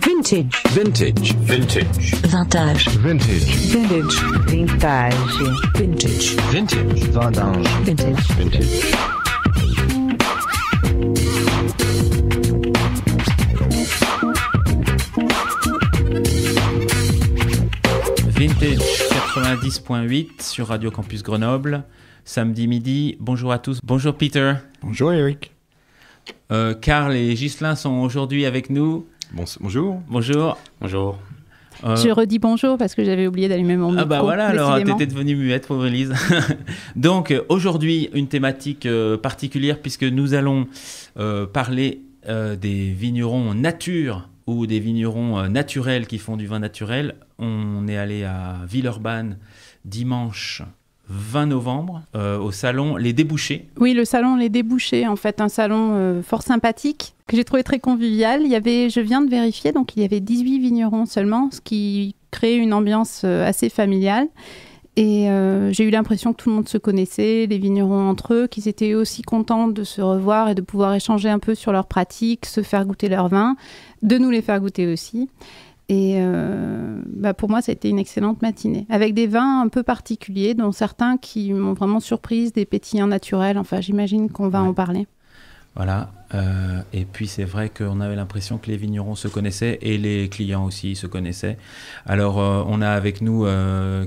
Vintage. Vintage. Vintage. Vintage. Vintage. Vintage. Vintage. Vintage. Vintage. Vendange. Vintage. Vintage. Vintage 90.8 sur Radio Campus Grenoble, samedi midi. Bonjour à tous. Bonjour Peter. Bonjour Eric. Karl et Ghislain sont aujourd'hui avec nous. Bonjour. Bonjour. Bonjour. Je redis bonjour parce que j'avais oublié d'allumer mon micro. Ah bah voilà, alors t'étais devenue muette, pauvre Élise. Donc aujourd'hui, une thématique particulière puisque nous allons parler des vignerons nature ou des vignerons naturels qui font du vin naturel. On est allé à Villeurbanne dimanche 20 novembre au salon Les Débouchés. Oui, le salon Les Débouchés, en fait, un salon fort sympathique que j'ai trouvé très convivial. Je viens de vérifier, donc il y avait 18 vignerons seulement, ce qui crée une ambiance assez familiale. Et j'ai eu l'impression que tout le monde se connaissait, les vignerons entre eux, qu'ils étaient aussi contents de se revoir et de pouvoir échanger un peu sur leurs pratiques, se faire goûter leur vin, de nous les faire goûter aussi. Et pour moi, ça a été une excellente matinée, avec des vins un peu particuliers, dont certains qui m'ont vraiment surprise, des pétillants naturels. Enfin, j'imagine qu'on va en parler. Voilà. Et puis, c'est vrai qu'on avait l'impression que les vignerons se connaissaient et les clients aussi se connaissaient. Alors, on a avec nous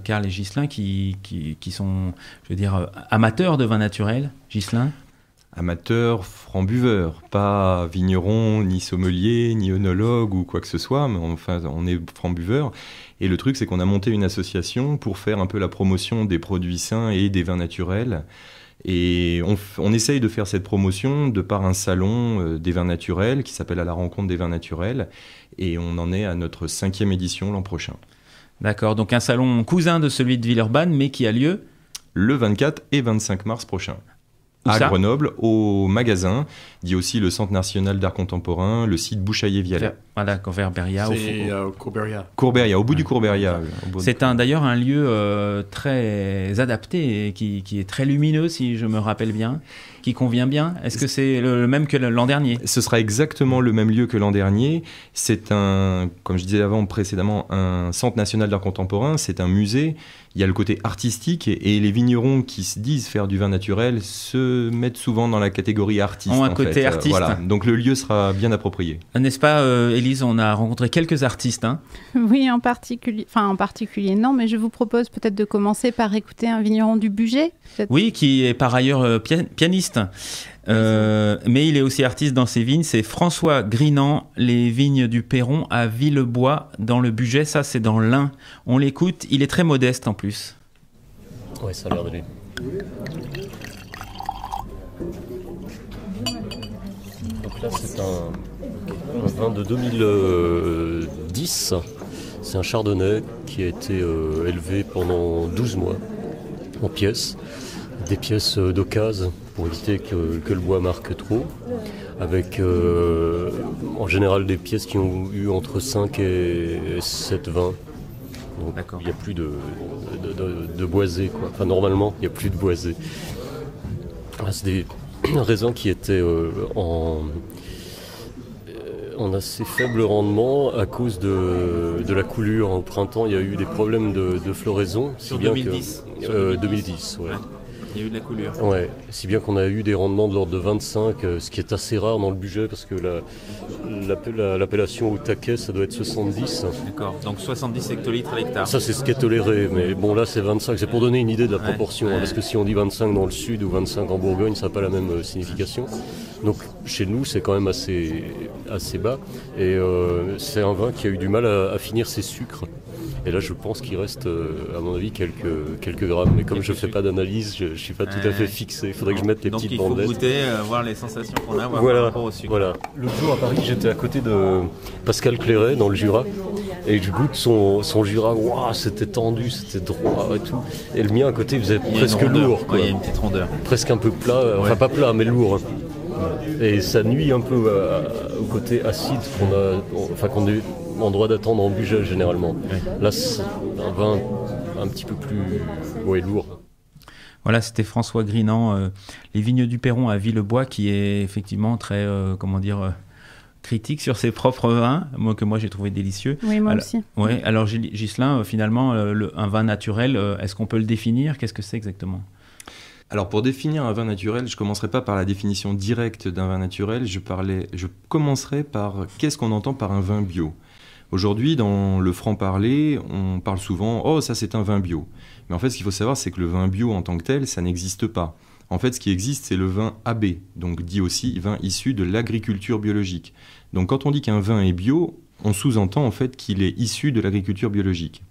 Karl et Ghislain qui sont, je veux dire, amateurs de vin naturel. Ghislain ? Amateur, franc buveur, pas vigneron, ni sommelier, ni œnologue ou quoi que ce soit, mais enfin on est franc buveur. Et le truc c'est qu'on a monté une association pour faire un peu la promotion des produits sains et des vins naturels. Et on essaye de faire cette promotion de par un salon des vins naturels qui s'appelle À la rencontre des vins naturels. Et on en est à notre 5e édition l'an prochain. D'accord, donc un salon cousin de celui de Villeurbanne, mais qui a lieu le 24 et 25 mars prochain. À Grenoble, au magasin, dit aussi le Centre national d'art contemporain, le site Bouchaillé-Vialet. Voilà, Courberia. C'est Courberia. Courberia, au bout du Courberia. C'est d'ailleurs un lieu très adapté et qui est très lumineux, si je me rappelle bien, qui convient bien. Est-ce que c'est le même que l'an dernier ? Ce sera exactement le même lieu que l'an dernier. C'est comme je disais précédemment, un Centre national d'art contemporain, c'est un musée. Il y a le côté artistique et les vignerons qui se disent faire du vin naturel se mettent souvent dans la catégorie artiste. Ont un côté artiste. Voilà. Donc le lieu sera bien approprié. N'est-ce pas, Élise, on a rencontré quelques artistes. Hein ? Oui, en particulier non, mais je vous propose peut-être de commencer par écouter un vigneron du Bugey. Oui, qui est par ailleurs pianiste. Mais il est aussi artiste dans ses vignes. C'est François Grinant, les vignes du Perron à Villebois dans le Bugey. Ça, c'est dans l'Ain. On l'écoute. Il est très modeste en plus. Oui, ça a l'air de lui. Donc là, c'est un vin de 2010. C'est un chardonnay qui a été élevé pendant 12 mois en pièces. Des pièces d'occasion pour éviter que le bois marque trop, avec en général des pièces qui ont eu entre 5 et 7 vins. Donc il n'y a plus de boisé, quoi. Enfin, normalement, il n'y a plus de boisé. C'est des raisins qui étaient en assez faible rendement à cause de la coulure. Au printemps, il y a eu des problèmes de floraison. Sur 2010 2010, ouais. Il y a eu de la coulure. Ouais, si bien qu'on a eu des rendements de l'ordre de 25, ce qui est assez rare dans le Bugey parce que l'appellation au taquet, ça doit être 70. D'accord, donc 70 hectolitres à l'hectare. Ça, c'est ce qui est toléré, mais bon, là, c'est 25. C'est pour donner une idée de la proportion, parce que si on dit 25 dans le sud ou 25 en Bourgogne, ça n'a pas la même signification. Donc, chez nous, c'est quand même assez bas. Et c'est un vin qui a eu du mal à finir ses sucres. Et là, je pense qu'il reste, à mon avis, quelques grammes. Mais comme je ne fais pas d'analyse, je ne suis pas tout à fait fixé. Il faudrait que je mette les petites bandettes. Donc il faut goûter, voir les sensations qu'on a, voir par rapport au sucre. Voilà. L'autre jour à Paris, j'étais à côté de Pascal Clairet, dans le Jura. Et je goûte son Jura. Waouh, c'était tendu, c'était droit et tout. Et le mien à côté faisait presque lourd. Il y a une petite rondeur. Presque un peu plat. Enfin, pas plat, mais lourd. Et ça nuit un peu au côté acide qu'on est en droit d'attendre en Bugey généralement. Oui. Là, c'est un vin un petit peu plus lourd. Voilà, c'était François Grinand, Les Vignes du Perron à Villebois, qui est effectivement très, critique sur ses propres vins, que moi j'ai trouvé délicieux. Oui, moi alors, aussi. Ouais, alors Ghislain, finalement, un vin naturel, est-ce qu'on peut le définir? Qu'est-ce que c'est exactement? Alors pour définir un vin naturel, je ne commencerai pas par la définition directe d'un vin naturel, je commencerai par qu'est-ce qu'on entend par un vin bio. Aujourd'hui, dans le franc-parler, on parle souvent « Oh, ça c'est un vin bio ». Mais en fait, ce qu'il faut savoir, c'est que le vin bio en tant que tel, ça n'existe pas. En fait, ce qui existe, c'est le vin AB, donc dit aussi vin issu de l'agriculture biologique. Donc quand on dit qu'un vin est bio, on sous-entend en fait qu'il est issu de l'agriculture biologique.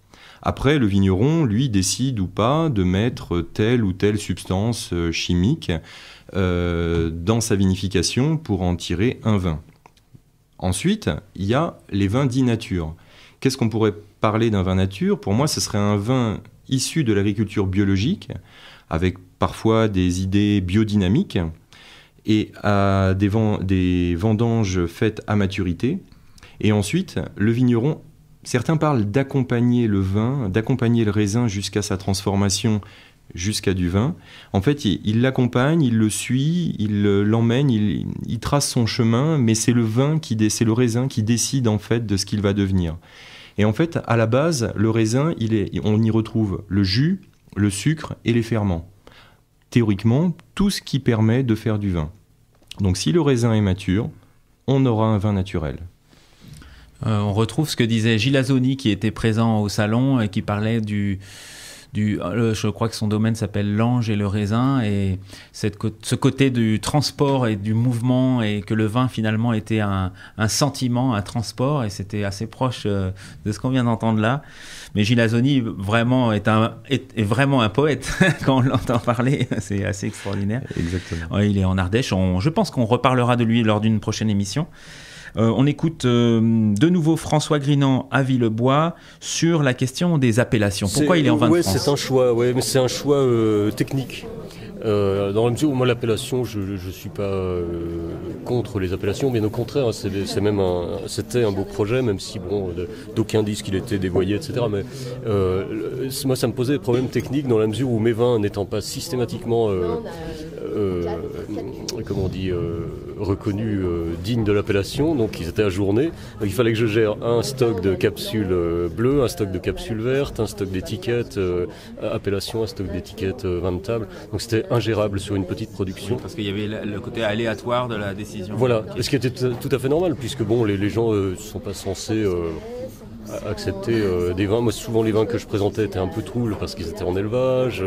Après, le vigneron, lui, décide ou pas de mettre telle ou telle substance chimique dans sa vinification pour en tirer un vin. Ensuite, il y a les vins dits nature. Qu'est-ce qu'on pourrait parler d'un vin nature? Pour moi, ce serait un vin issu de l'agriculture biologique, avec parfois des idées biodynamiques, et à des vendanges faites à maturité. Et ensuite, le vigneron, certains parlent d'accompagner le vin, d'accompagner le raisin jusqu'à sa transformation, jusqu'à du vin. En fait, il l'accompagne, il le suit, il l'emmène, il trace son chemin, mais c'est c'est le raisin qui décide en fait de ce qu'il va devenir. Et en fait, à la base, le raisin, on y retrouve le jus, le sucre et les ferments. Théoriquement, tout ce qui permet de faire du vin. Donc si le raisin est mature, on aura un vin naturel. On retrouve ce que disait Gilles Azoni, qui était présent au salon et qui parlait je crois que son domaine s'appelle l'ange et le raisin, et ce côté du transport et du mouvement, et que le vin finalement était un sentiment, un transport, et c'était assez proche de ce qu'on vient d'entendre là. Mais Gilles Azoni vraiment est vraiment un poète quand on l'entend parler, c'est assez extraordinaire. Exactement. Ouais, il est en Ardèche, je pense qu'on reparlera de lui lors d'une prochaine émission. On écoute de nouveau François Grinand à Villebois sur la question des appellations. Pourquoi il est en vin de France? C'est un choix, mais c'est un choix technique. Dans la mesure où moi l'appellation, je ne suis pas contre les appellations, bien au contraire, c'était un beau projet, même si d'aucuns disent qu'il était dévoyé, etc. Mais moi ça me posait des problèmes techniques dans la mesure où mes vins n'étant pas systématiquement reconnus dignes de l'appellation, donc ils étaient ajournés. Donc, il fallait que je gère un stock de capsules bleues, un stock de capsules vertes, un stock d'étiquettes appellation, un stock d'étiquettes vin de table. Donc c'était ingérable sur une petite production. Oui, parce qu'il y avait le côté aléatoire de la décision. Voilà, ce qui était tout à fait normal, puisque les gens ne sont pas censés accepter des vins. Moi, souvent les vins que je présentais étaient un peu troubles parce qu'ils étaient en élevage,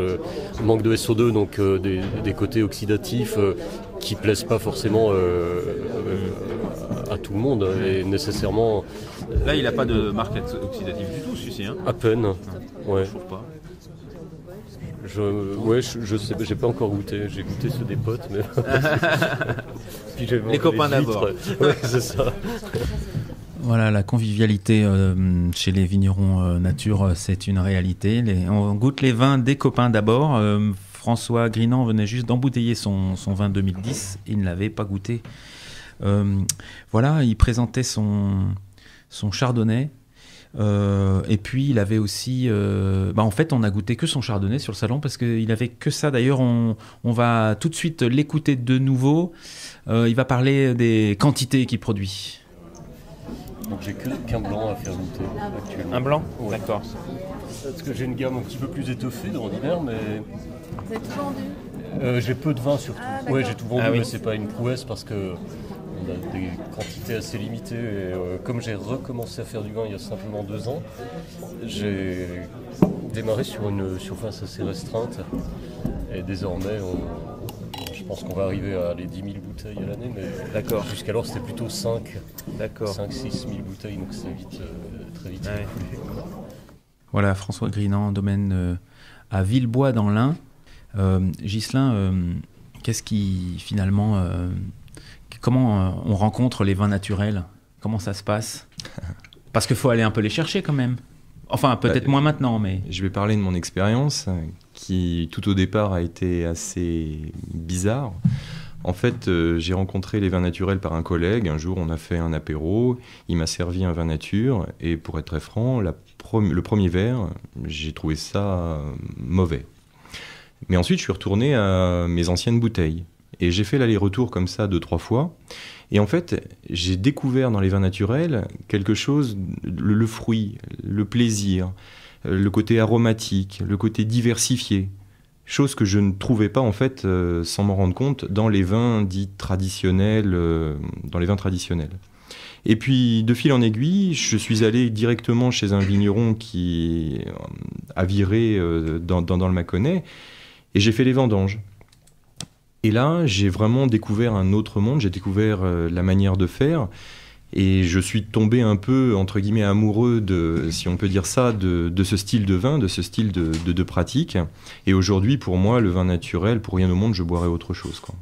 manque de SO2, donc des côtés oxydatifs qui plaisent pas forcément à tout le monde, et nécessairement. Là, il n'a pas de marque oxydative du tout, celui-ci. Hein. À peine. Ouais. Je trouve pas. Je sais, j'ai pas encore goûté. J'ai goûté ceux des potes, mais. Puis les copains d'abord. Ouais, c'est ça. Voilà, la convivialité chez les vignerons nature, c'est une réalité. On goûte les vins des copains d'abord. François Grinand venait juste d'embouteiller son vin 2010. Il ne l'avait pas goûté. Voilà, il présentait son chardonnay. Et puis il avait aussi en fait on a goûté que son chardonnay sur le salon parce qu'il avait que ça. D'ailleurs on va tout de suite l'écouter de nouveau. Il va parler des quantités qu'il produit. Donc j'ai qu'un blanc à faire goûter actuellement. Un blanc, ouais. D'accord. Parce que j'ai une gamme un petit peu plus étoffée d'ordinaire, mais... Vous avez tout vendu? J'ai peu de vin surtout. Ouais, j'ai tout vendu, oui. Mais c'est pas une prouesse parce que on a des quantités assez limitées. Et, comme j'ai recommencé à faire du vin il y a simplement 2 ans, j'ai démarré sur une surface assez restreinte. Et désormais, je pense qu'on va arriver à les 10 000 bouteilles à l'année, mais D'accord. Jusqu'alors c'était plutôt 5, 6 000 bouteilles, donc c'est très vite. Ouais. Voilà, François Grinand, domaine à Villebois dans l'Ain. Ghislain, qu'est-ce qui finalement... comment on rencontre les vins naturels? Comment ça se passe? Parce qu'il faut aller un peu les chercher quand même. Enfin, peut-être moins maintenant, mais... Je vais parler de mon expérience, qui tout au départ a été assez bizarre. En fait, j'ai rencontré les vins naturels par un collègue. Un jour, on a fait un apéro. Il m'a servi un vin nature. Et pour être très franc, le premier verre, j'ai trouvé ça mauvais. Mais ensuite, je suis retourné à mes anciennes bouteilles. Et j'ai fait l'aller-retour comme ça 2-3 fois. Et en fait, j'ai découvert dans les vins naturels quelque chose, le fruit, le plaisir, le côté aromatique, le côté diversifié. Chose que je ne trouvais pas, en fait, sans m'en rendre compte, dans les vins dits traditionnels, Et puis, de fil en aiguille, je suis allé directement chez un vigneron qui a viré dans le Mâconnais, et j'ai fait les vendanges. Et là, j'ai vraiment découvert un autre monde, j'ai découvert la manière de faire, et je suis tombé un peu, entre guillemets, amoureux de, si on peut dire ça, de ce style de vin, de ce style de pratique. Et aujourd'hui, pour moi, le vin naturel, pour rien au monde, je boirais autre chose, quoi.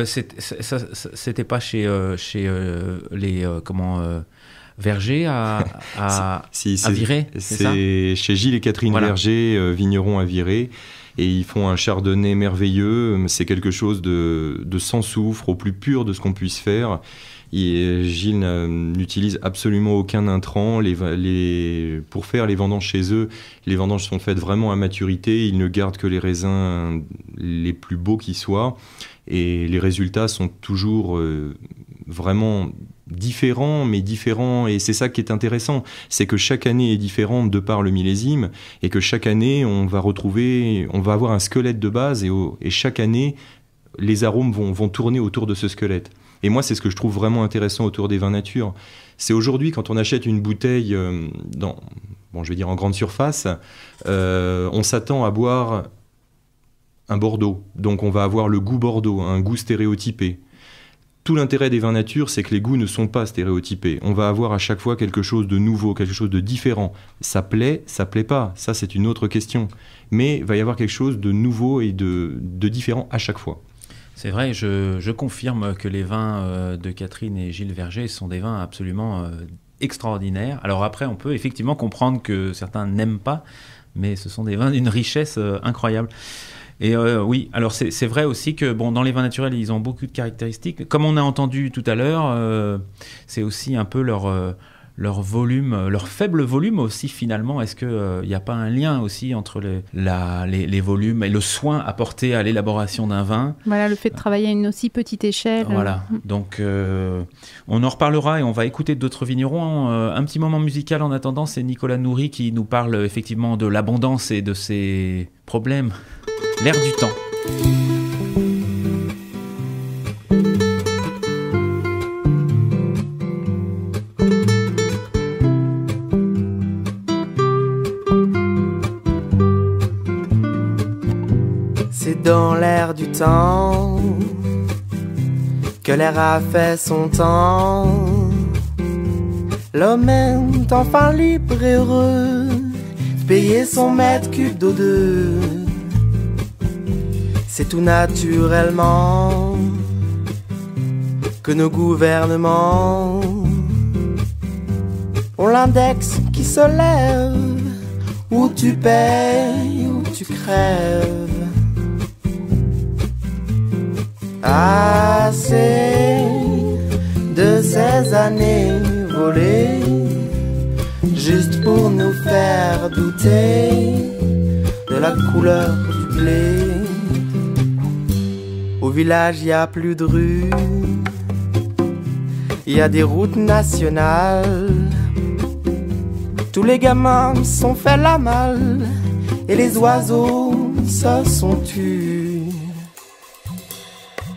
C'était pas chez les Verger à Viré, c'est ça ? C'est chez Gilles et Catherine Verger, vignerons à Viré. Et ils font un chardonnay merveilleux. C'est quelque chose de sans soufre, au plus pur de ce qu'on puisse faire. Et Gilles n'utilise absolument aucun intrant. Pour faire les vendanges chez eux, les vendanges sont faites vraiment à maturité. Ils ne gardent que les raisins les plus beaux qui soient. Et les résultats sont toujours vraiment différents, et c'est ça qui est intéressant, c'est que chaque année est différente de par le millésime, et que chaque année on va avoir un squelette de base, et chaque année les arômes vont tourner autour de ce squelette. Et moi, c'est ce que je trouve vraiment intéressant autour des vins nature. C'est aujourd'hui, quand on achète une bouteille en grande surface, on s'attend à boire un Bordeaux, donc on va avoir le goût Bordeaux, un goût stéréotypé. Tout l'intérêt des vins nature, c'est que les goûts ne sont pas stéréotypés. On va avoir à chaque fois quelque chose de nouveau, quelque chose de différent. Ça plaît pas, ça c'est une autre question. Mais il va y avoir quelque chose de nouveau et de différent à chaque fois. C'est vrai, je confirme que les vins de Catherine et Gilles Verger sont des vins absolument extraordinaires. Alors après, on peut effectivement comprendre que certains n'aiment pas, mais ce sont des vins d'une richesse incroyable. Et oui, alors c'est vrai aussi que dans les vins naturels, ils ont beaucoup de caractéristiques. Comme on a entendu tout à l'heure, c'est aussi un peu leur volume, leur faible volume aussi finalement. Est-ce qu'il n'y a pas un lien aussi entre les volumes et le soin apporté à l'élaboration d'un vin ? Voilà, le fait de travailler à une aussi petite échelle. Voilà, donc on en reparlera et on va écouter d'autres vignerons. Un petit moment musical en attendant, c'est Nicolas Nourry qui nous parle effectivement de l'abondance et de ses problèmes. L'air du temps. C'est dans l'air du temps que l'air a fait son temps. L'homme est enfin libre et heureux de payer son mètre cube d'eau deux. C'est tout naturellement que nos gouvernements ont l'index qui se lève, où tu payes, où tu crèves. Assez de ces années volées, juste pour nous faire douter de la couleur du blé. Au village, y a plus de rues, y a des routes nationales. Tous les gamins sont fait la malle et les oiseaux se sont tus.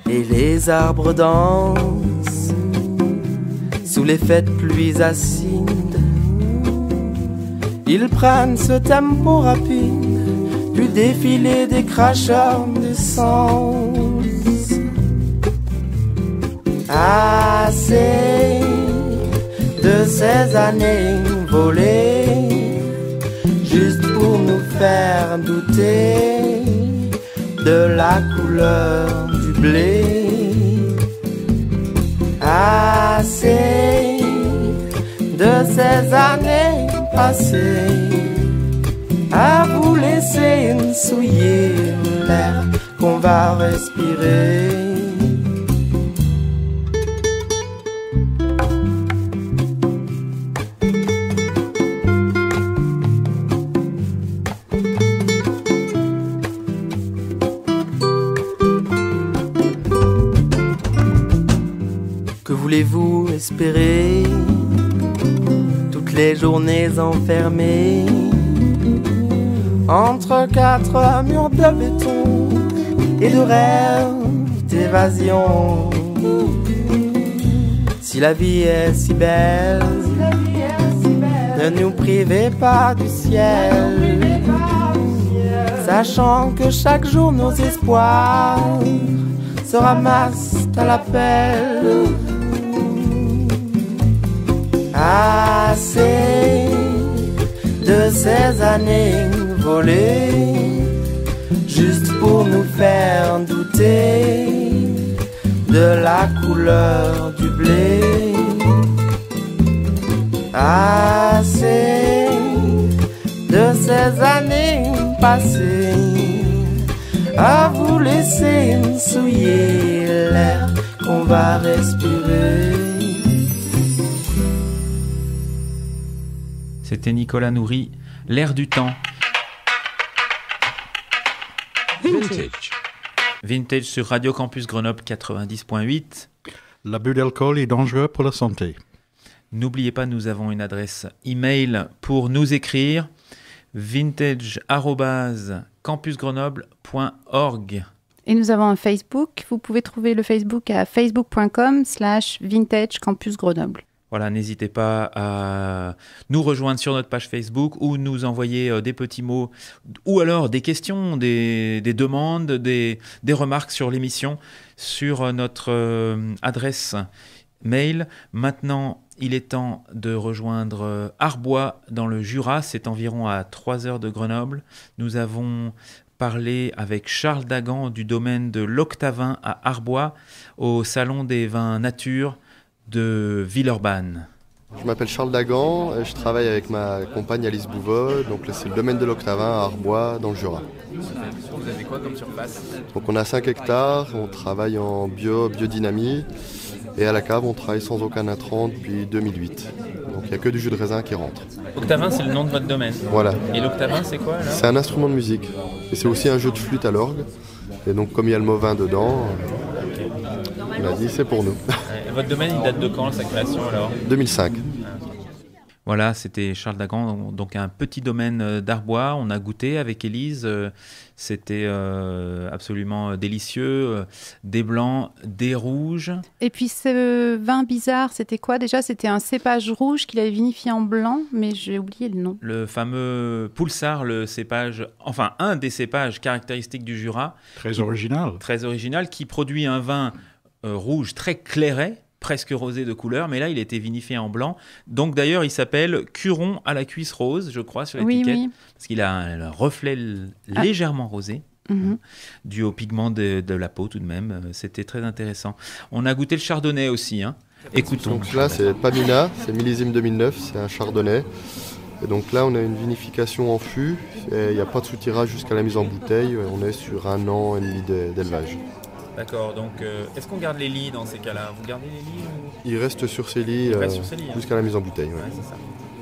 Et les arbres dansent sous l'effet de pluies acides. Ils prennent ce tempo rapide du défilé des cracheurs d'essence. Assez de ces années volées, juste pour nous faire douter de la couleur du blé. Assez de ces années passées à vous laisser souiller l'air qu'on va respirer. voulez-vous espérer toutes les journées enfermées entre quatre murs de béton et de rêves d'évasion? Si la vie est si belle, ne nous privez pas du ciel, sachant que chaque jour nos espoirs se ramassent à la pelle. Assez de ces années volées juste pour nous faire douter de la couleur du blé. Assez de ces années passées à vous laisser souiller l'air qu'on va respirer. C'était Nicolas Nourri, L'air du temps. Vintage. Vintage sur Radio Campus Grenoble 90.8. L'abus d'alcool est dangereux pour la santé. N'oubliez pas, nous avons une adresse email pour nous écrire, vintage@campusgrenoble.org. Et nous avons un Facebook. Vous pouvez trouver le Facebook à facebook.com/Vintage Campus Grenoble. Voilà, n'hésitez pas à nous rejoindre sur notre page Facebook ou nous envoyer des petits mots ou alors des questions, des demandes, des remarques sur l'émission sur notre adresse mail. Maintenant, il est temps de rejoindre Arbois dans le Jura. C'est environ à 3 heures de Grenoble. Nous avons parlé avec Charles Dagan du domaine de l'Octavin à Arbois au Salon des vins nature de Villeurbanne. Je m'appelle Charles Dagan et je travaille avec ma compagne Alice Bouvot. Donc c'est le domaine de l'Octavin à Arbois dans le Jura. Vous avez quoi comme surface ? Donc on a 5 hectares, on travaille en biodynamie et à la cave on travaille sans aucun intrant depuis 2008. Donc il n'y a que du jus de raisin qui rentre. Octavin, c'est le nom de votre domaine. Voilà. Et l'Octavin, c'est quoi alors ? C'est un instrument de musique et c'est aussi un jeu de flûte à l'orgue. Et donc comme il y a le mot vin dedans, on a dit c'est pour nous. Votre domaine, il date de quand, sa création alors ? 2005. Voilà, c'était Charles Dagan, donc un petit domaine d'Arbois. On a goûté avec Élise, c'était absolument délicieux. Des blancs, des rouges. Et puis ce vin bizarre, c'était quoi déjà ? C'était un cépage rouge qu'il avait vinifié en blanc, mais j'ai oublié le nom. Le fameux Poulsard, le cépage, enfin un des cépages caractéristiques du Jura. Très original. Très original, qui produit un vin rouge très clairet, presque rosé de couleur, mais là il a été vinifié en blanc. Donc d'ailleurs il s'appelle Curon à la cuisse rose, je crois, sur l'étiquette, oui. Parce qu'il a un reflet légèrement rosé, dû au pigment de la peau tout de même. C'était très intéressant. On a goûté le chardonnay aussi, hein. Écoutons. Donc là c'est Pamina, c'est millésime 2009, c'est un chardonnay. Et donc là on a une vinification en fût, il n'y a pas de soutirage jusqu'à la mise en bouteille, on est sur 1 an et demi d'élevage. D'accord, donc est-ce qu'on garde les lits dans ces cas-là ? Vous gardez les lits ou... Il reste sur ses lits, jusqu'à la mise en bouteille. Ouais, c'est ça.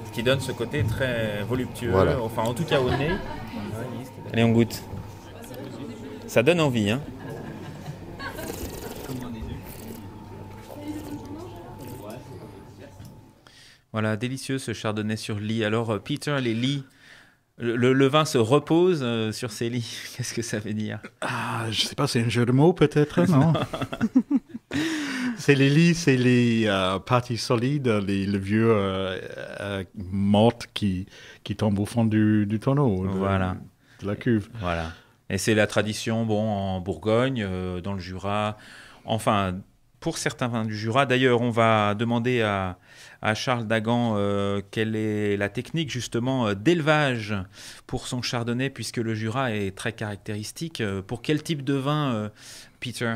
Ce qui donne ce côté très voluptueux, voilà. Enfin en tout cas au nez. Allez, on goûte. Ça donne envie, hein. Voilà, délicieux ce chardonnay sur lit. Alors Peter, les lits... Le vin se repose sur ses lits. Qu'est-ce que ça veut dire ? Ah, je sais pas, c'est un jeu de mots peut-être, non? C'est les lits, c'est les parties solides, le vieux morte qui tombe au fond du tonneau, voilà. De la cuve. Voilà. Et c'est la tradition, en Bourgogne, dans le Jura, enfin, pour certains vins du Jura. D'ailleurs, on va demander à Charles Dagan quelle est la technique justement d'élevage pour son chardonnay, puisque le Jura est très caractéristique. Pour quel type de vin, Peter ?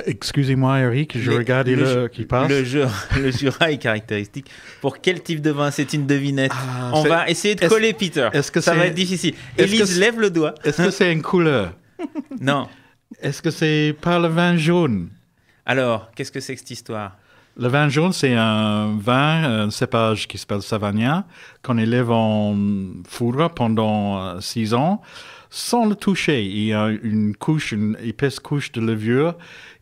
Excusez-moi Eric, je regarde qui passe. Le Jura est caractéristique. Pour quel type de vin ? C'est une devinette. On va essayer de coller Peter. Est-ce que ça va être difficile. Élise, lève le doigt. Est-ce que c'est une couleur ? Non. Est-ce que c'est pas le vin jaune ? Alors, qu'est-ce que c'est que cette histoire ? Le vin jaune, c'est un vin, un cépage qui s'appelle Savagnin, qu'on élève en foudre pendant 6 ans. sans le toucher. Il y a une épaisse couche de levure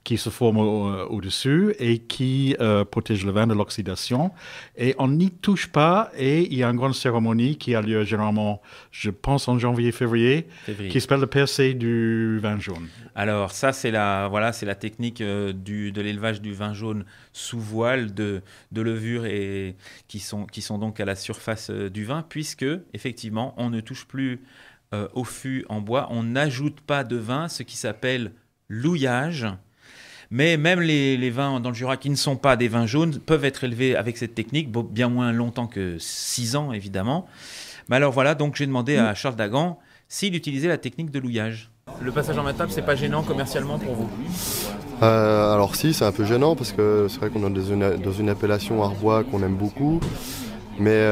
qui se forme au-dessus et qui protège le vin de l'oxydation. Et on n'y touche pas. Et il y a une grande cérémonie qui a lieu généralement, je pense, en janvier-février, qui s'appelle le percé du vin jaune. Alors ça, c'est la technique de l'élevage du vin jaune sous voile de levure et qui sont donc à la surface du vin, puisque effectivement, on ne touche plus au fût en bois, on n'ajoute pas de vin, ce qui s'appelle l'houillage. Mais même les vins dans le Jura qui ne sont pas des vins jaunes peuvent être élevés avec cette technique, bien moins longtemps que 6 ans évidemment. Mais alors voilà, donc j'ai demandé à Charles Dagan s'il utilisait la technique de l'houillage. Le passage en main table, c'est pas gênant commercialement pour vous? Alors si, c'est un peu gênant parce que c'est vrai qu'on est dans une appellation Arbois qu'on aime beaucoup. Mais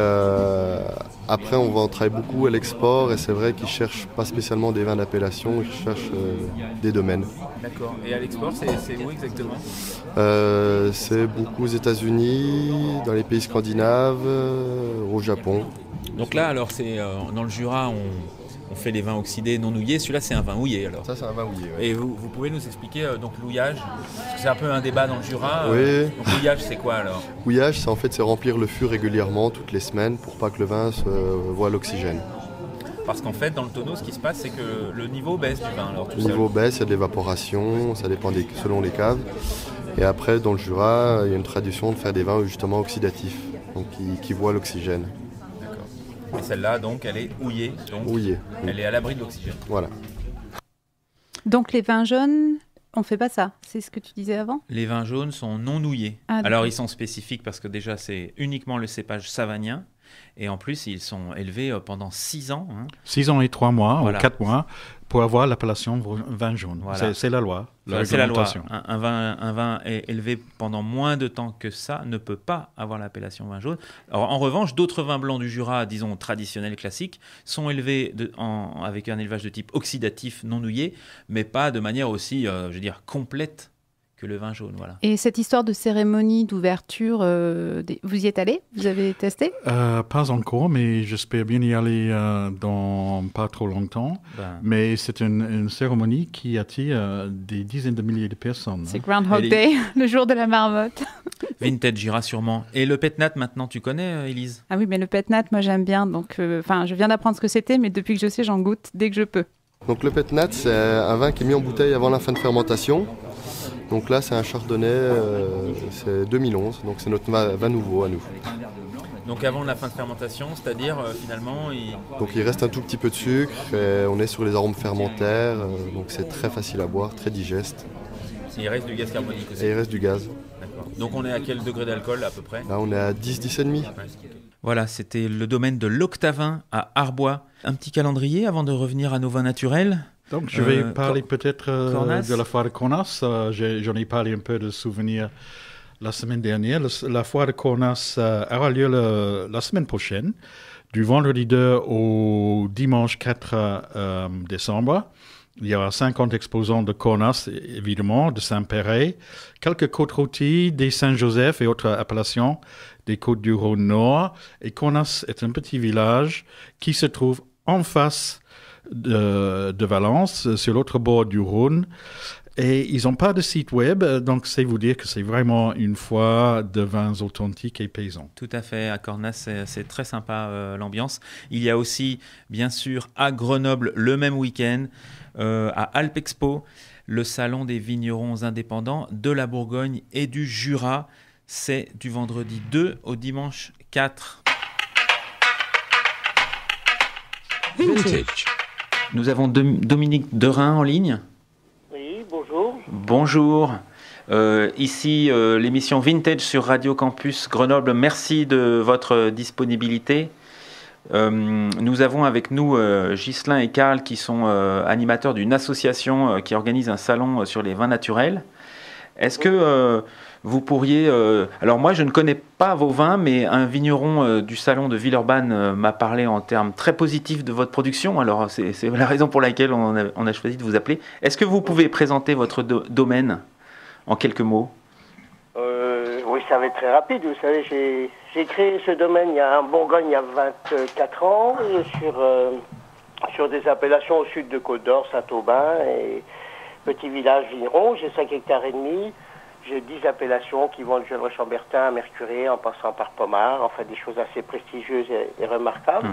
après, on travaille beaucoup à l'export et c'est vrai qu'ils ne cherchent pas spécialement des vins d'appellation, ils cherchent des domaines. D'accord. Et à l'export, c'est où exactement? C'est beaucoup aux États-Unis, dans les pays scandinaves, au Japon. Donc là, alors, c'est dans le Jura, on fait les vins oxydés non houillés. Celui-là, c'est un vin houillé alors. Ça, c'est un vin houillé. Ouais. Et vous pouvez nous expliquer donc l'houillage? Parce que c'est un peu un débat dans le Jura. Oui. Donc l'houillage, c'est quoi alors? L'houillage, c'est remplir le fût régulièrement toutes les semaines pour pas que le vin voie l'oxygène. Parce qu'en fait, dans le tonneau, ce qui se passe, c'est que le niveau baisse du vin. Alors, le niveau baisse, il y a de l'évaporation, ça dépend selon les caves. Et après, dans le Jura, il y a une tradition de faire des vins justement oxydatifs, donc qui voient l'oxygène. Et celle-là, donc, elle est houillée. Donc, houillée. Elle est à l'abri de l'oxygène. Voilà. Donc les vins jaunes, on ne fait pas ça, c'est ce que tu disais avant? Les vins jaunes sont non houillés. Alors ils sont spécifiques parce que déjà c'est uniquement le cépage savagnin. Et en plus, ils sont élevés pendant 6 ans. 6 ans et 3 mois, voilà. Ou 4 mois, pour avoir l'appellation vin jaune. Voilà. C'est la loi, c'est la loi. Un vin élevé pendant moins de temps que ça ne peut pas avoir l'appellation vin jaune. Alors, en revanche, d'autres vins blancs du Jura, disons traditionnels, classiques, sont élevés avec un élevage de type oxydatif non houillé, mais pas de manière aussi, complète que le vin jaune, voilà. Et cette histoire de cérémonie d'ouverture, vous y êtes allé? Vous avez testé? Pas encore, mais j'espère bien y aller dans pas trop longtemps. Mais c'est une cérémonie qui attire des dizaines de milliers de personnes. C'est Groundhog Day, le jour de la marmotte. Vintage Jura sûrement. Et le Pétnat, maintenant, tu connais, Élise? Ah oui, mais le Pétnat, moi j'aime bien. Donc, je viens d'apprendre ce que c'était, mais depuis que je sais, j'en goûte dès que je peux. Donc le Pétnat, c'est un vin qui est mis en bouteille avant la fin de fermentation. Donc là, c'est un chardonnay, c'est 2011, donc c'est notre vin nouveau à nous. Donc avant la fin de fermentation, c'est-à-dire finalement... Donc il reste un tout petit peu de sucre, et on est sur les arômes fermentaires, donc c'est très facile à boire, très digeste. Et il reste du gaz carbonique aussi? Et il reste du gaz. D'accord. Donc on est à quel degré d'alcool à peu près? Là on est à 10,5. Voilà, c'était le domaine de l'Octavin à Arbois. Un petit calendrier avant de revenir à nos vins naturels. Donc, je vais parler peut-être de la foire de Cornas. J'en ai parlé un peu de souvenirs la semaine dernière. La foire de Cornas aura lieu la semaine prochaine, du vendredi 2 au dimanche 4 décembre. Il y aura 50 exposants de Cornas, évidemment, de Saint-Péret, quelques côtes rôties, des Saint-Joseph et autres appellations des côtes du Rhône Nord. Et Cornas est un petit village qui se trouve en face de Valence, sur l'autre bord du Rhône. Et ils n'ont pas de site web, donc c'est vous dire que c'est vraiment une foire de vins authentiques et paysans. Tout à fait, à Cornas, c'est très sympa l'ambiance. Il y a aussi, bien sûr, à Grenoble, le même week-end, à Alpexpo, le salon des vignerons indépendants de la Bourgogne et du Jura. C'est du vendredi 2 au dimanche 4. Vintage. Nous avons Dominique Derain en ligne. Oui, bonjour. Bonjour. Ici, l'émission Vintage sur Radio Campus Grenoble. Merci de votre disponibilité. Nous avons avec nous Ghislain et Karl qui sont animateurs d'une association qui organise un salon sur les vins naturels. Est-ce que vous pourriez... alors moi, je ne connais pas vos vins, mais un vigneron du salon de Villeurbanne m'a parlé en termes très positifs de votre production. Alors, c'est la raison pour laquelle on a choisi de vous appeler. Est-ce que vous pouvez présenter votre domaine en quelques mots? Oui, ça va être très rapide. Vous savez, j'ai créé ce domaine en Bourgogne il y a 24 ans sur des appellations au sud de Côte-d'Or, Saint-Aubin et petit village vigneron. J'ai 5 hectares et demi. J'ai 10 appellations qui vont de Gevrey-Chambertin à Mercuré en passant par Pommard, enfin des choses assez prestigieuses et remarquables.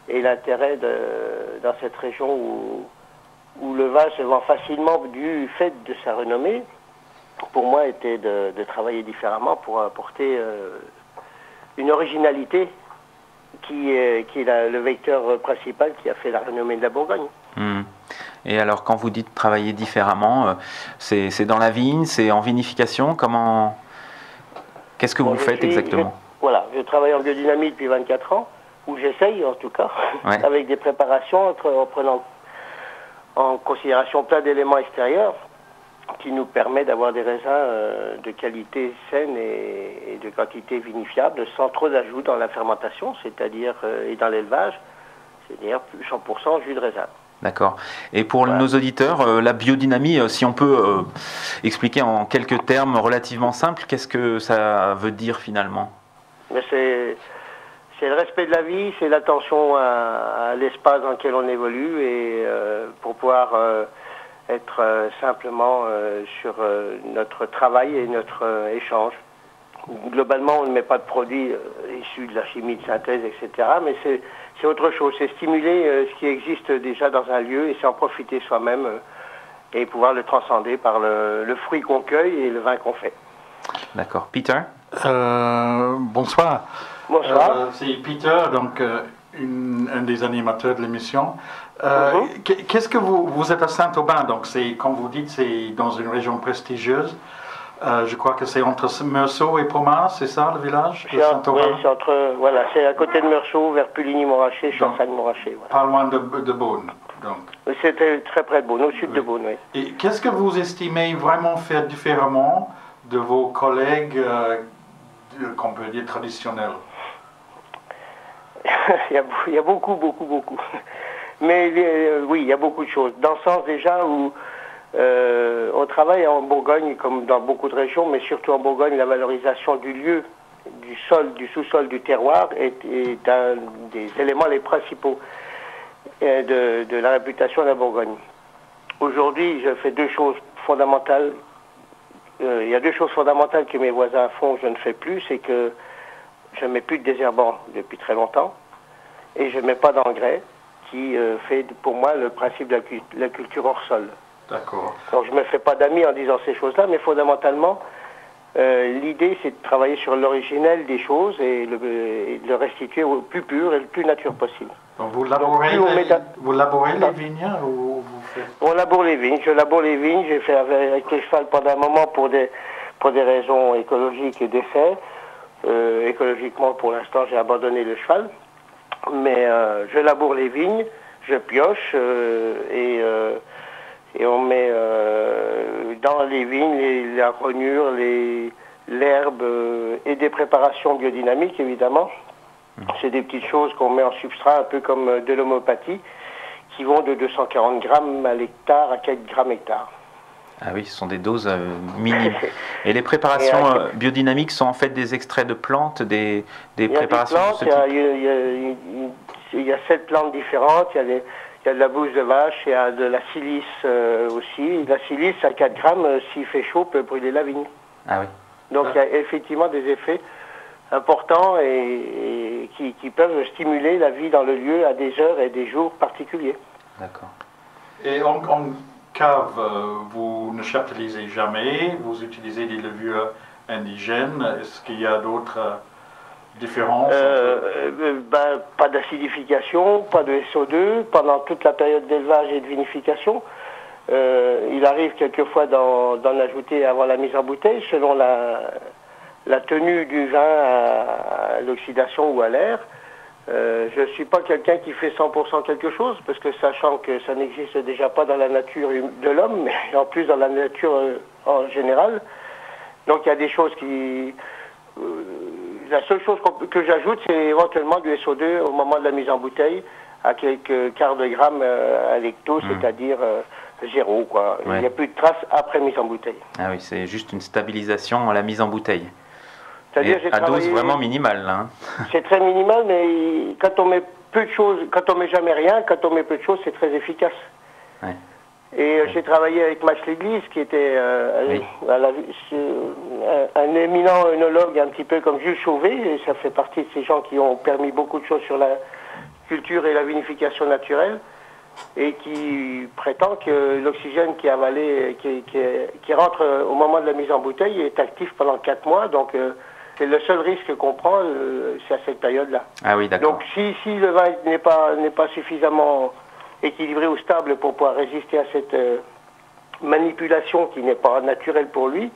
Et l'intérêt dans cette région où le vin se vend facilement du fait de sa renommée, pour moi était de travailler différemment pour apporter une originalité qui est le vecteur principal qui a fait la renommée de la Bourgogne. Et alors, quand vous dites travailler différemment, c'est dans la vigne, c'est en vinification, qu'est-ce que vous faites exactement? Je travaille en biodynamie depuis 24 ans, ou j'essaye en tout cas, avec des préparations en prenant en considération plein d'éléments extérieurs qui nous permet d'avoir des raisins de qualité saine et de quantité vinifiable sans trop d'ajout dans la fermentation, c'est-à-dire et dans l'élevage, c'est-à-dire 100% jus de raisin. D'accord. Et pour nos auditeurs, la biodynamie, si on peut expliquer en quelques termes relativement simples, qu'est-ce que ça veut dire finalement? C'est le respect de la vie, c'est l'attention à l'espace dans lequel on évolue et pour pouvoir être simplement sur notre travail et notre échange. Globalement, on ne met pas de produits issus de la chimie de synthèse, etc. Mais c'est autre chose. C'est stimuler ce qui existe déjà dans un lieu et c'est en profiter soi-même et pouvoir le transcender par le fruit qu'on cueille et le vin qu'on fait. D'accord. Peter? Bonsoir. Bonsoir. C'est Peter, donc un des animateurs de l'émission. Qu'est-ce que vous êtes à Saint-Aubin, donc comme vous dites, c'est dans une région prestigieuse. Je crois que c'est entre Meursault et Pommard, c'est ça le village de Saint-Aubin? Oui, c'est à côté de Meursault, vers Puligny-Montrachet, Champagne-Montrachet. Voilà. Pas loin de Beaune, donc. C'était très près de Beaune, au sud de Beaune, oui. Et qu'est-ce que vous estimez vraiment faire différemment de vos collègues, qu'on peut dire traditionnels? il y a beaucoup. Mais oui, il y a beaucoup de choses. Dans le sens déjà où on travaille en Bourgogne, comme dans beaucoup de régions, mais surtout en Bourgogne, la valorisation du lieu, du sol, du sous-sol, du terroir est un des éléments les principaux de la réputation de la Bourgogne. Aujourd'hui, je fais deux choses fondamentales. Il y a deux choses fondamentales que mes voisins font, je ne fais plus, c'est que je ne mets plus de désherbant depuis très longtemps et je ne mets pas d'engrais qui fait pour moi le principe de la culture hors sol. D'accord. Donc je ne me fais pas d'amis en disant ces choses-là, mais fondamentalement, l'idée c'est de travailler sur l'originel des choses et de le restituer au plus pur et le plus nature possible. Donc vous labourez les vignes ou vous faites... On laboure les vignes, je laboure les vignes, j'ai fait avec le cheval pendant un moment pour des raisons écologiques et d'essai. Écologiquement pour l'instant j'ai abandonné le cheval, mais je laboure les vignes, je pioche et on met dans les vignes la rognure, l'herbe et des préparations biodynamiques évidemment. C'est des petites choses qu'on met en substrat un peu comme de l'homéopathie qui vont de 240 grammes à l'hectare à 4 grammes hectare. Ah oui, ce sont des doses minimes. Et les préparations biodynamiques sont en fait des extraits de plantes, des préparations de ce type. Il y a 7 plantes différentes, il y a de la bouse de vache, il y a de la silice aussi. La silice à 4 grammes, s'il fait chaud, peut brûler la vigne. Ah oui. Donc il y a effectivement des effets importants et qui peuvent stimuler la vie dans le lieu à des heures et des jours particuliers. D'accord. Et en cave, vous ne chaptalisez jamais, vous utilisez des levures indigènes. Est-ce qu'il y a d'autres différences Pas d'acidification, pas de SO2 pendant toute la période d'élevage et de vinification. Il arrive quelquefois d'en ajouter avant la mise en bouteille selon la tenue du vin à l'oxydation ou à l'air. Je ne suis pas quelqu'un qui fait 100% quelque chose, parce que sachant que ça n'existe déjà pas dans la nature de l'homme, mais en plus dans la nature en général. Donc il y a des choses qui... la seule chose que j'ajoute, c'est éventuellement du SO2 au moment de la mise en bouteille, à quelques quarts de gramme à l'hecto, c'est-à-dire 0, quoi. Ouais. Il n'y a plus de traces après mise en bouteille. Ah oui, c'est juste une stabilisation à la mise en bouteille. C'est-à-dire, à dose vraiment minimale, là. C'est très minimal, mais quand on met peu de choses, quand on met jamais rien, quand on met peu de choses, c'est très efficace. Ouais. Et j'ai travaillé avec Max Léglise, qui était un éminent œnologue, un petit peu comme Jules Chauvet, et ça fait partie de ces gens qui ont permis beaucoup de choses sur la culture et la vinification naturelle, et qui prétend que l'oxygène qui est avalé, qui rentre au moment de la mise en bouteille, est actif pendant 4 mois, donc c'est le seul risque qu'on prend, c'est à cette période-là. Ah oui, d'accord. Donc si le vin n'est pas suffisamment équilibré ou stable pour pouvoir résister à cette manipulation qui n'est pas naturelle pour lui,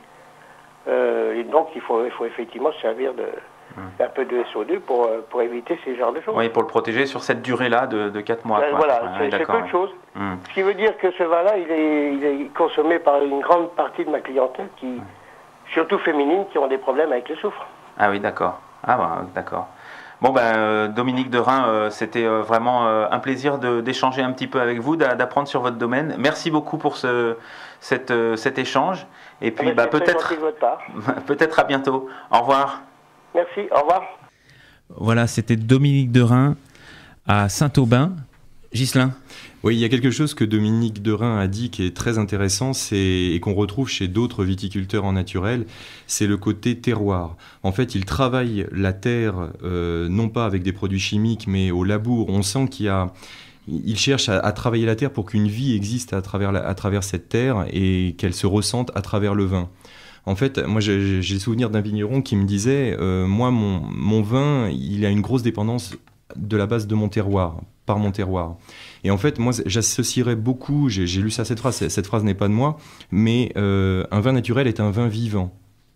et donc il faut effectivement se servir d'un peu de SO2 pour éviter ces genres de choses. Oui, pour le protéger sur cette durée-là de 4 mois. Voilà, c'est peu de choses. Ce qui veut dire que ce vin-là, il est consommé par une grande partie de ma clientèle, surtout féminine, qui ont des problèmes avec le soufre. Ah oui, d'accord. Ah bah, d'accord. Bon, Dominique Derain, c'était vraiment un plaisir d'échanger un petit peu avec vous, d'apprendre sur votre domaine. Merci beaucoup pour cet échange. Et puis peut-être à bientôt. Au revoir. Merci, au revoir. Voilà, c'était Dominique Derain à Saint-Aubin. Ghislain. Oui, il y a quelque chose que Dominique Derain a dit qui est très intéressant et qu'on retrouve chez d'autres viticulteurs en naturel, c'est le côté terroir. En fait, il travaille la terre, non pas avec des produits chimiques, mais au labour. On sent il cherche à travailler la terre pour qu'une vie existe à travers cette terre et qu'elle se ressente à travers le vin. En fait, moi j'ai le souvenir d'un vigneron qui me disait moi, mon vin, il a une grosse dépendance de la base de mon terroir, par mon terroir. Et en fait, moi, j'associerais beaucoup, j'ai lu ça, cette phrase n'est pas de moi, mais un vin naturel est un vin vivant.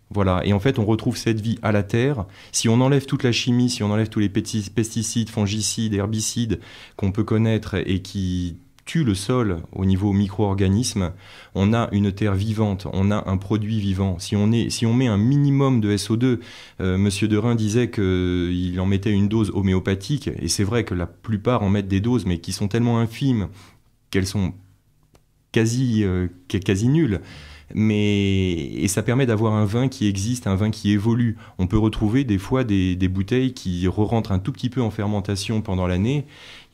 Voilà. Et en fait, on retrouve cette vie à la terre. Si on enlève toute la chimie, si on enlève tous les pesticides, fongicides, herbicides qu'on peut connaître et qui tuent le sol au niveau micro-organismes, on a une terre vivante, on a un produit vivant. Si on met un minimum de SO2, Monsieur Derain disait qu'il en mettait une dose homéopathique, et c'est vrai que la plupart en mettent des doses, mais qui sont tellement infimes qu'elles sont quasi nulles. Et ça permet d'avoir un vin qui existe, un vin qui évolue. On peut retrouver des fois des bouteilles qui rentrent un tout petit peu en fermentation pendant l'année,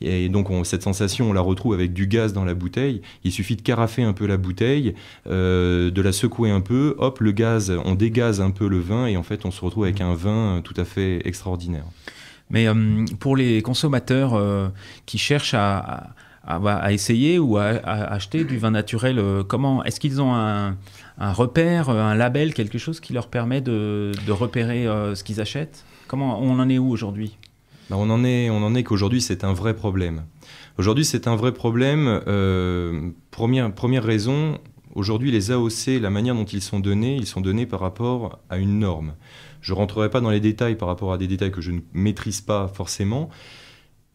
et donc cette sensation on la retrouve avec du gaz dans la bouteille. Il suffit de carafer un peu la bouteille, de la secouer un peu, hop, le gaz, on dégaze un peu le vin, et en fait on se retrouve avec un vin tout à fait extraordinaire. Mais pour les consommateurs qui cherchent à essayer ou à acheter du vin naturel, comment est-ce qu'ils ont un repère, un label, quelque chose qui leur permet de repérer ce qu'ils achètent? Comment on en est où aujourd'hui? On en est qu'aujourd'hui c'est un vrai problème. Aujourd'hui c'est un vrai problème. Première raison, aujourd'hui les AOC, la manière dont ils sont donnés par rapport à une norme. Je ne rentrerai pas dans les détails par rapport à des détails que je ne maîtrise pas forcément.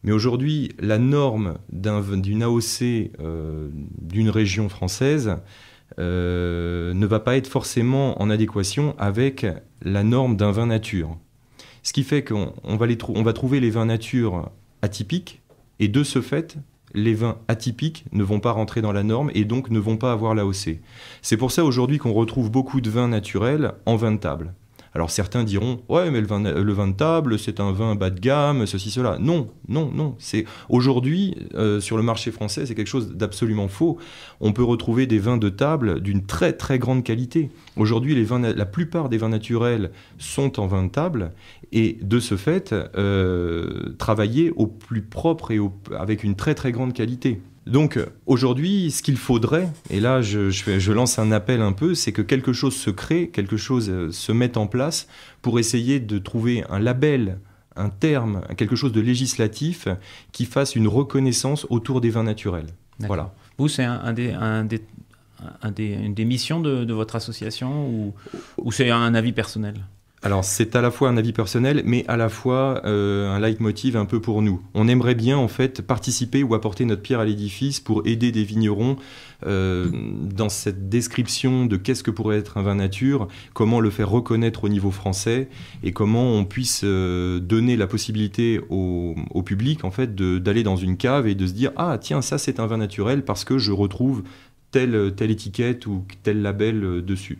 Mais aujourd'hui, la norme d'une AOC d'une région française ne va pas être forcément en adéquation avec la norme d'un vin nature. Ce qui fait qu'on va trouver les vins nature atypiques, et de ce fait, les vins atypiques ne vont pas rentrer dans la norme et donc ne vont pas avoir l'AOC. C'est pour ça aujourd'hui qu'on retrouve beaucoup de vins naturels en vin de table. Alors certains diront « Ouais, mais le vin de table, c'est un vin bas de gamme, ceci, cela. » Non. Aujourd'hui, sur le marché français, c'est quelque chose d'absolument faux. On peut retrouver des vins de table d'une très très grande qualité. Aujourd'hui, la plupart des vins naturels sont en vin de table, et de ce fait, travaillés au plus propre et avec une très très grande qualité. Donc aujourd'hui, ce qu'il faudrait, et là je lance un appel un peu, c'est que quelque chose se crée, quelque chose se mette en place pour essayer de trouver un label, un terme, quelque chose de législatif qui fasse une reconnaissance autour des vins naturels. D'accord. Voilà. Vous, c'est une des missions de votre association, ou c'est un avis personnel? Alors c'est à la fois un avis personnel, mais à la fois un leitmotiv un peu pour nous. On aimerait bien en fait participer ou apporter notre pierre à l'édifice pour aider des vignerons dans cette description de qu'est-ce que pourrait être un vin nature, comment le faire reconnaître au niveau français, et comment on puisse donner la possibilité au public en fait d'aller dans une cave et de se dire « Ah tiens, ça c'est un vin naturel parce que je retrouve telle étiquette ou tel label dessus ».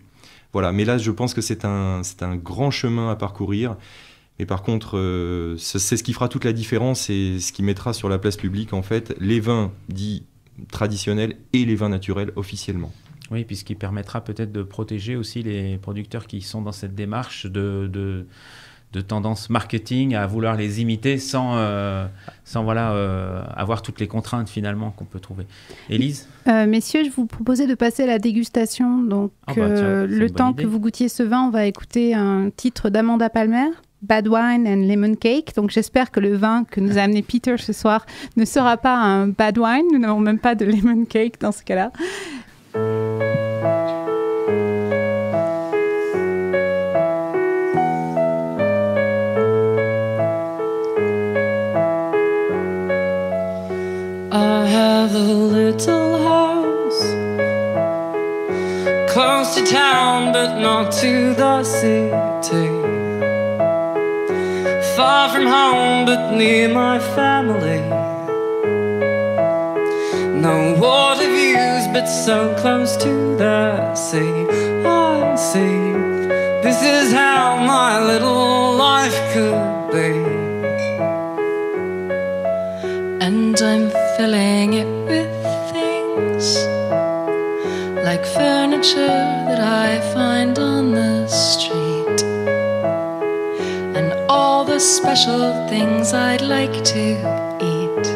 Voilà, mais là, je pense que c'est un grand chemin à parcourir. Mais par contre, c'est ce qui fera toute la différence et ce qui mettra sur la place publique, en fait, les vins dits traditionnels et les vins naturels officiellement. Oui, puisqu'il permettra peut-être de protéger aussi les producteurs qui sont dans cette démarche de tendance marketing à vouloir les imiter sans avoir toutes les contraintes finalement qu'on peut trouver. Élise ? Messieurs, je vous proposais de passer à la dégustation. Donc, le temps que vous goûtiez ce vin, on va écouter un titre d'Amanda Palmer, Bad Wine and Lemon Cake. Donc, j'espère que le vin que nous a amené Peter ce soir ne sera pas un bad wine. Nous n'avons même pas de lemon cake dans ce cas-là. I have a little house close to town but not to the city, far from home but near my family. No water views but so close to the sea. I see, this is how my little life could be. And I'm filling it with things like furniture that I find on the street, and all the special things I'd like to eat,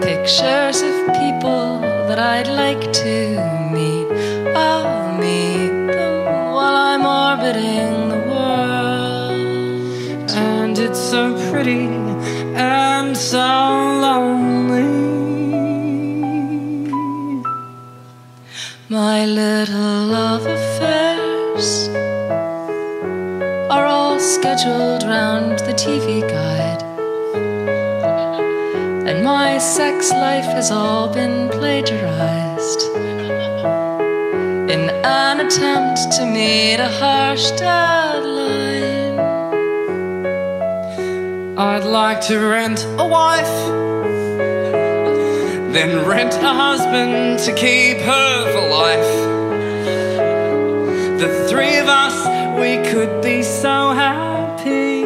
pictures of people that I'd like to meet. I'll meet them while I'm orbiting the world. And it's so pretty and so lonely. My little love affairs are all scheduled round the TV guide, and my sex life has all been plagiarized in an attempt to meet a harsh deadline. I'd like to rent a wife, then rent a husband to keep her for life. The three of us, we could be so happy,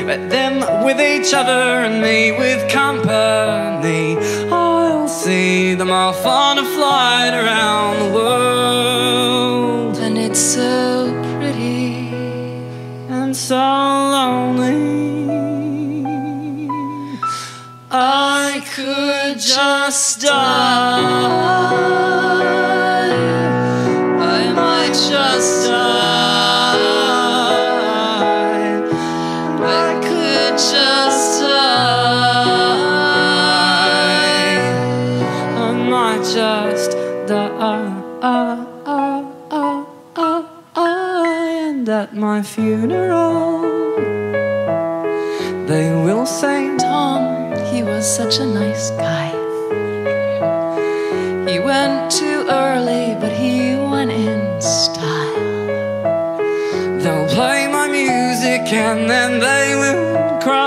but them with each other and me with company. I'll see them off on a flight around the world. And it's so pretty and so lonely. I could just die. I might just die. I could just die. I might just die. And at my funeral, they will say, Tom, he was such a nice guy. He went too early, but he went in style. They'll play my music and then they will cry.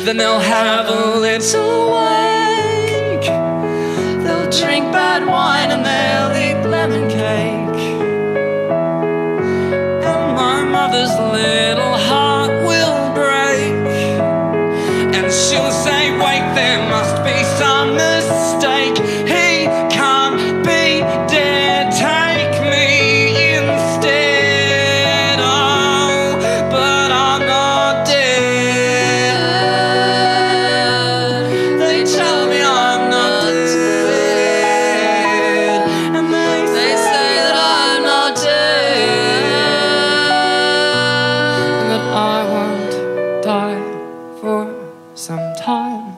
Then they'll have a little wake. They'll drink bad wine and they'll eat lemon cake. And my mother's little heart will break, and she'll say, wait, there must be some mistake. He can't be dead, take me instead. Oh, but I'm not dead. They tell me I'm not dead, and they say that I'm not dead, and that I won't die for some time.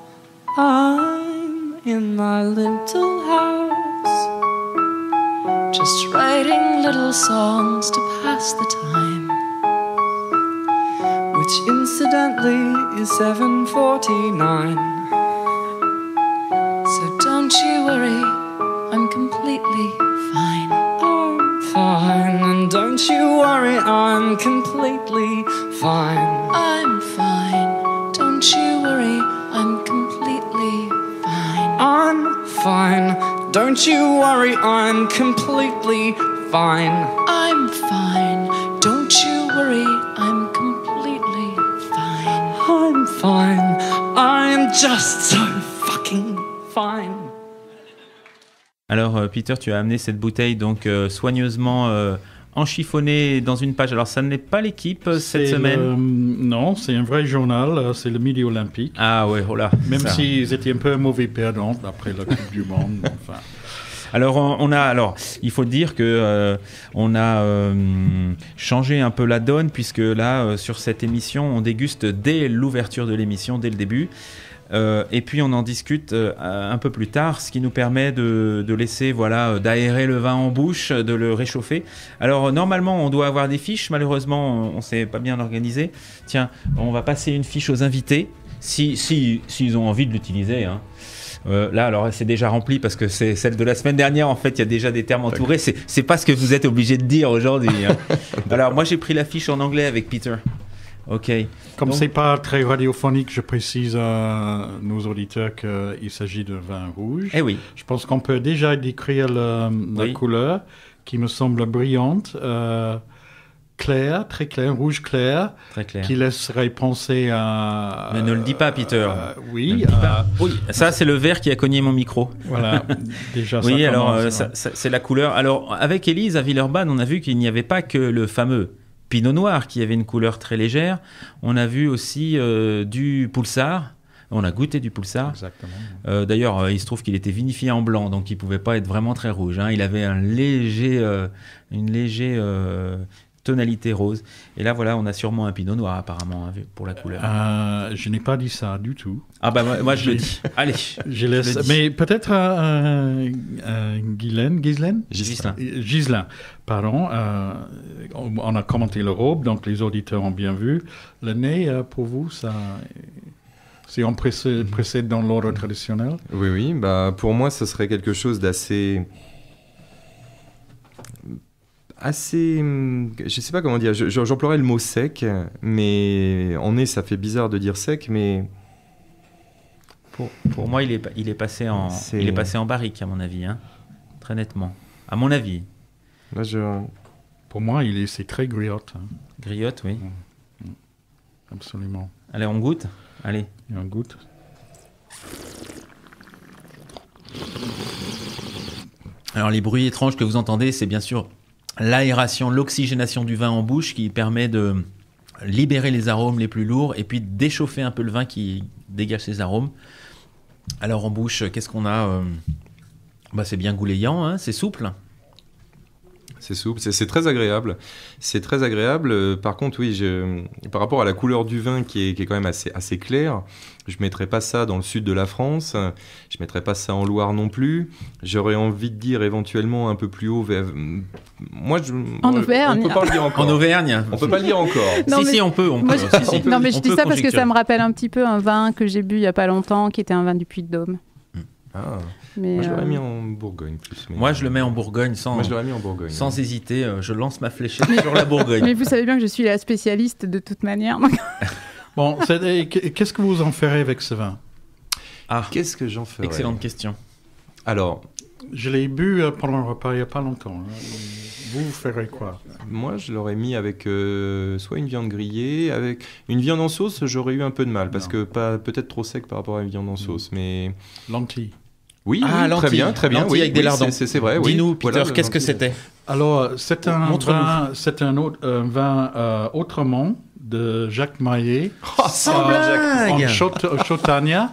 I'm in my little house, just writing little songs to pass the time, which incidentally is 7:49. So don't you worry, I'm completely fine. I'm fine, and don't you worry, I'm completely fine. I'm fine, don't you worry, I'm completely fine. I'm fine, don't you worry, I'm completely fine. I'm fine. fine. Don't you worry, I'm completely fine. I'm fine. I'm just so fucking fine. Alors, Peter, tu as amené cette bouteille donc soigneusement enchiffonnée dans une page. Alors, ça n'est pas l'équipe cette semaine. Non, c'est un vrai journal. C'est le Midi Olympique. Ah ouais, oh là. Même s'ils étaient un peu mauvais perdants après la Coupe du Monde. Enfin. Alors, il faut dire que on a changé un peu la donne puisque là, sur cette émission, on déguste dès l'ouverture de l'émission, dès le début. Et puis on en discute un peu plus tard, ce qui nous permet de laisser d'aérer le vin en bouche, de le réchauffer. Alors normalement on doit avoir des fiches, malheureusement on s'est pas bien organisé. Tiens, on va passer une fiche aux invités, s'ils ont envie de l'utiliser. Hein. Là alors c'est déjà rempli parce que c'est celle de la semaine dernière, en fait il y a déjà des termes entourés, c'est pas ce que vous êtes obligé de dire aujourd'hui. Hein. Alors moi j'ai pris la fiche en anglais avec Peter. Ok. Comme c'est pas très radiophonique, je précise à nos auditeurs qu'il s'agit de vin rouge. Eh oui. Je pense qu'on peut déjà décrire la couleur, qui me semble brillante, claire, très claire, rouge clair, très clair, qui laisserait penser à... Mais ne le dis pas, Peter. Oui. Oui. Ça, c'est le verre qui a cogné mon micro. Voilà. Déjà. Oui, alors c'est la couleur. Alors avec Élise à Villeurbanne, on a vu qu'il n'y avait pas que le fameux Pinot Noir qui avait une couleur très légère. On a vu aussi du Pulsar. On a goûté du Pulsar. Exactement. D'ailleurs, il se trouve qu'il était vinifié en blanc, donc il ne pouvait pas être vraiment très rouge. Hein. Il avait une légère tonalité rose. Et là, voilà, on a sûrement un Pinot Noir apparemment pour la couleur. Je n'ai pas dit ça du tout. Ah bah moi je le dis. Allez. Je laisse. Mais peut-être Ghislain. Pardon. On a commenté le robe, donc les auditeurs ont bien vu. Le nez, pour vous, ça... Si on précède dans l'ordre traditionnel. Oui. Bah, pour moi, ce serait quelque chose d'assez... je sais pas comment dire, j'emploierais le mot sec, mais en nez, ça fait bizarre de dire sec, mais... Pour moi, il est passé en barrique, à mon avis, hein. Très nettement. À mon avis. Là, pour moi, c'est très griotte. Hein. Griotte, oui. Absolument. Allez, on goûte. Allez. Et on goûte. Alors, les bruits étranges que vous entendez, c'est bien sûr l'aération, l'oxygénation du vin en bouche qui permet de libérer les arômes les plus lourds et puis d'échauffer un peu le vin qui dégage ses arômes. Alors, en bouche, qu'est-ce qu'on a c'est bien goulayant, hein, c'est souple. C'est souple, c'est très agréable. C'est très agréable. Par contre, oui, par rapport à la couleur du vin qui est quand même assez claire, je ne mettrais pas ça dans le sud de la France. Je ne mettrais pas ça en Loire non plus. J'aurais envie de dire éventuellement un peu plus haut vers... En Auvergne. On ne peut pas le dire encore. En Auvergne. On ne peut pas le dire encore. Non, si, on peut. Non, mais je dis ça parce que ça me rappelle un petit peu un vin que j'ai bu il n'y a pas longtemps, qui était un vin du Puy-de-Dôme. Ah. Mais moi, je l'aurais mis en Bourgogne plus. Mais... Moi, je le mets en Bourgogne sans hésiter. Je lance ma fléchette sur la Bourgogne. Mais vous savez bien que je suis la spécialiste de toute manière. Bon, qu'est-ce que vous en ferez avec ce vin ? Qu'est-ce que j'en ferai ? Excellente question. Alors, je l'ai bu pendant un repas il n'y a pas longtemps. Vous ferez quoi ? Moi, je l'aurais mis avec soit une viande grillée, avec une viande en sauce, j'aurais eu un peu de mal, parce que peut-être trop sec par rapport à une viande en sauce, mais... Lentilles. Oui, très bien. Lentilles oui, avec des lardons. C'est vrai. Dis-nous, Peter, voilà, qu'est-ce que c'était ? Alors, c'est un vin autrement de Jacques Maillet. Sans blague ! En Chautagna.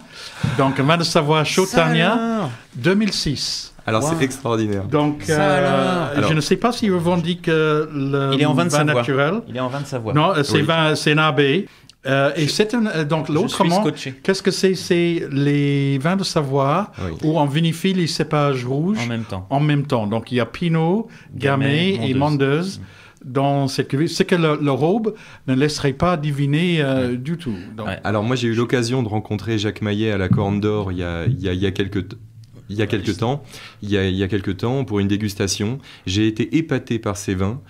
Donc, un vin de Savoie Chautagna 2006. Alors, c'est extraordinaire. Donc, je ne sais pas s'il revendique le vin naturel. Il est en vin de Savoie. Non, c'est un abbé. Et donc l'autrement, qu'est-ce que c'est ? C'est les vins de Savoie où on vinifie les cépages rouges en même temps. Donc il y a Pinot, Gamay et Mondeuse dans cette cuvée. C'est que le robe ne laisserait pas deviner du tout. Donc... Alors moi j'ai eu l'occasion de rencontrer Jacques Maillet à la Corne d'Or il y a quelques temps pour une dégustation. J'ai été épaté par ces vins.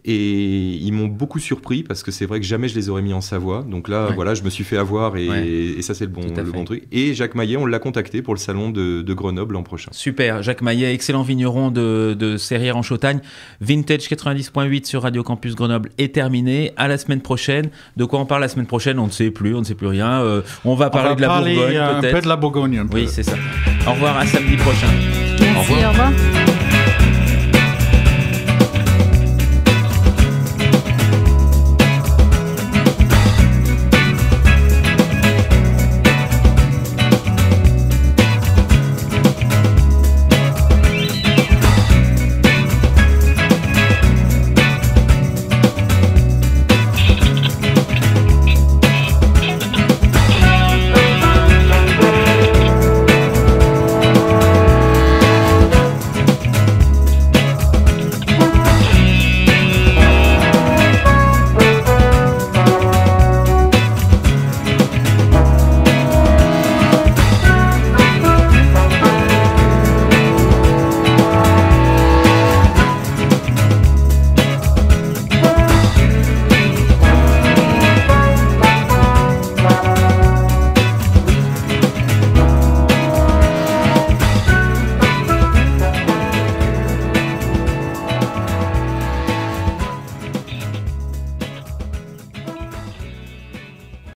Et ils m'ont beaucoup surpris parce que c'est vrai que jamais je les aurais mis en Savoie. Donc là, voilà, je me suis fait avoir et ça, c'est le bon truc. Et Jacques Maillet, on l'a contacté pour le salon de Grenoble l'an prochain. Super, Jacques Maillet, excellent vigneron de Serrières en Chautagne. Vintage 90.8 sur Radio Campus Grenoble est terminé. À la semaine prochaine. De quoi on parle la semaine prochaine? On ne sait plus rien. On va parler de la Bourgogne, peut-être. Un peu de la Bourgogne. Oui, c'est ça. Au revoir, à samedi prochain. Merci, au revoir.